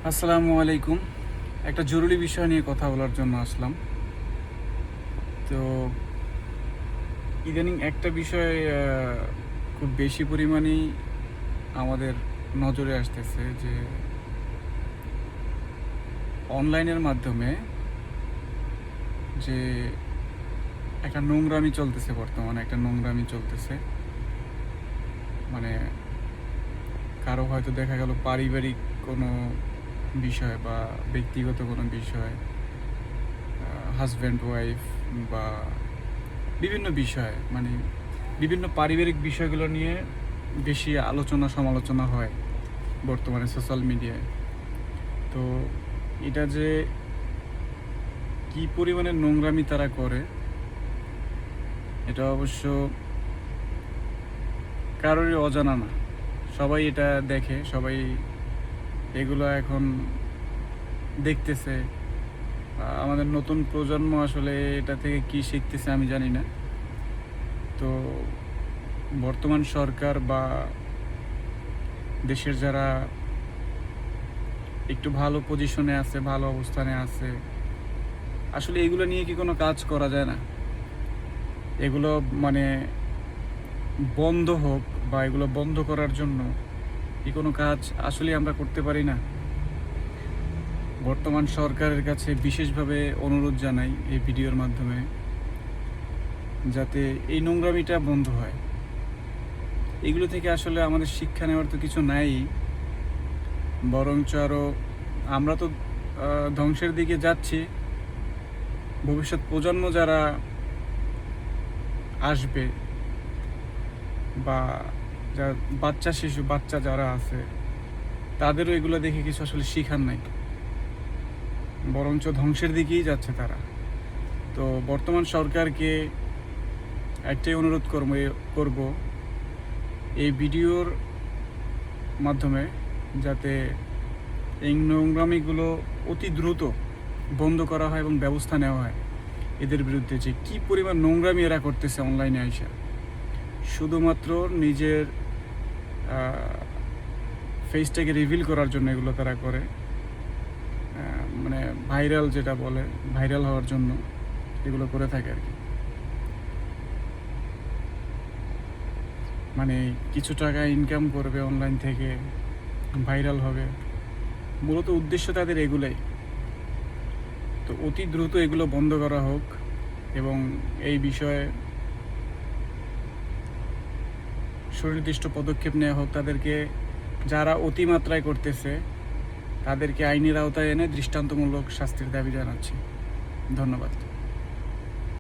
আসসালামু আলাইকুম। একটা জরুরি বিষয় নিয়ে কথা বলার জন্য আসলাম। তো ইদানিং একটা বিষয় খুব বেশি পরিমাণেই আমাদের নজরে আসতেছে যে অনলাইনের মাধ্যমে যে একটা নোংরামি চলতেছে, বর্তমানে একটা নোংরামি চলতেছে। মানে কারো হয়তো দেখা গেল পারিবারিক কোনো বিষয় বা ব্যক্তিগত কোনো বিষয়, হাজব্যান্ড ওয়াইফ বা বিভিন্ন বিষয়, মানে বিভিন্ন পারিবারিক বিষয়গুলো নিয়ে বেশি আলোচনা সমালোচনা হয় বর্তমানে সোশ্যাল মিডিয়ায়। তো এটা যে কি পরিমাণে নোংরামি তারা করে, এটা অবশ্য কারোরই অজানা না। সবাই এটা দেখে, সবাই এগুলো এখন দেখতেছে। আমাদের নতুন প্রজন্ম আসলে এটা থেকে কি শিখতেছে আমি জানি না। তো বর্তমান সরকার বা দেশের যারা একটু ভালো পজিশনে আছে, ভালো অবস্থানে আছে, আসলে এগুলো নিয়ে কি কোনো কাজ করা যায় না? এগুলো মানে বন্ধ হোক, বা এগুলো বন্ধ করার জন্য কি কোনো কাজ আসলে আমরা করতে পারি না? বর্তমান সরকারের কাছে বিশেষভাবে অনুরোধ জানাই এই ভিডিওর মাধ্যমে, যাতে এই নোংরামিটা বন্ধ হয়। এগুলো থেকে আসলে আমাদের শিক্ষা নেওয়ার তো কিছু নাই, বরঞ্চ আরও আমরা তো ধ্বংসের দিকে যাচ্ছি। ভবিষ্যৎ প্রজন্ম যারা আসবে, বা যা বাচ্চা যারা আছে, তাদেরও এগুলো দেখে কিছু আসলে শিখার নাই, বরঞ্চ ধ্বংসের দিকেই যাচ্ছে তারা। তো বর্তমান সরকারকে একটাই অনুরোধ করব এই ভিডিওর মাধ্যমে, যাতে এই নোংরামিগুলো অতি দ্রুত বন্ধ করা হয় এবং ব্যবস্থা নেওয়া হয় এদের বিরুদ্ধে। যে কী পরিমাণ নোংরামি এরা করতেছে অনলাইনে আইসা, শুধুমাত্র নিজের ফেসটাকে রিভিল করার জন্য এগুলো তারা করে। মানে ভাইরাল, যেটা বলে ভাইরাল হওয়ার জন্য এগুলো করে থাকে আর কি। মানে কিছু টাকা ইনকাম করবে অনলাইন থেকে, ভাইরাল হবে, মূলত উদ্দেশ্য তাদের এগুলাই। তো অতি দ্রুত এগুলো বন্ধ করা হোক এবং এই বিষয়ে সুনির্দিষ্ট পদক্ষেপ নেওয়া হোক। তাদেরকে, যারা অতিমাত্রায় করতেছে, তাদেরকে আইনের আওতায় এনে দৃষ্টান্তমূলক শাস্তির দাবি জানাচ্ছি। ধন্যবাদ।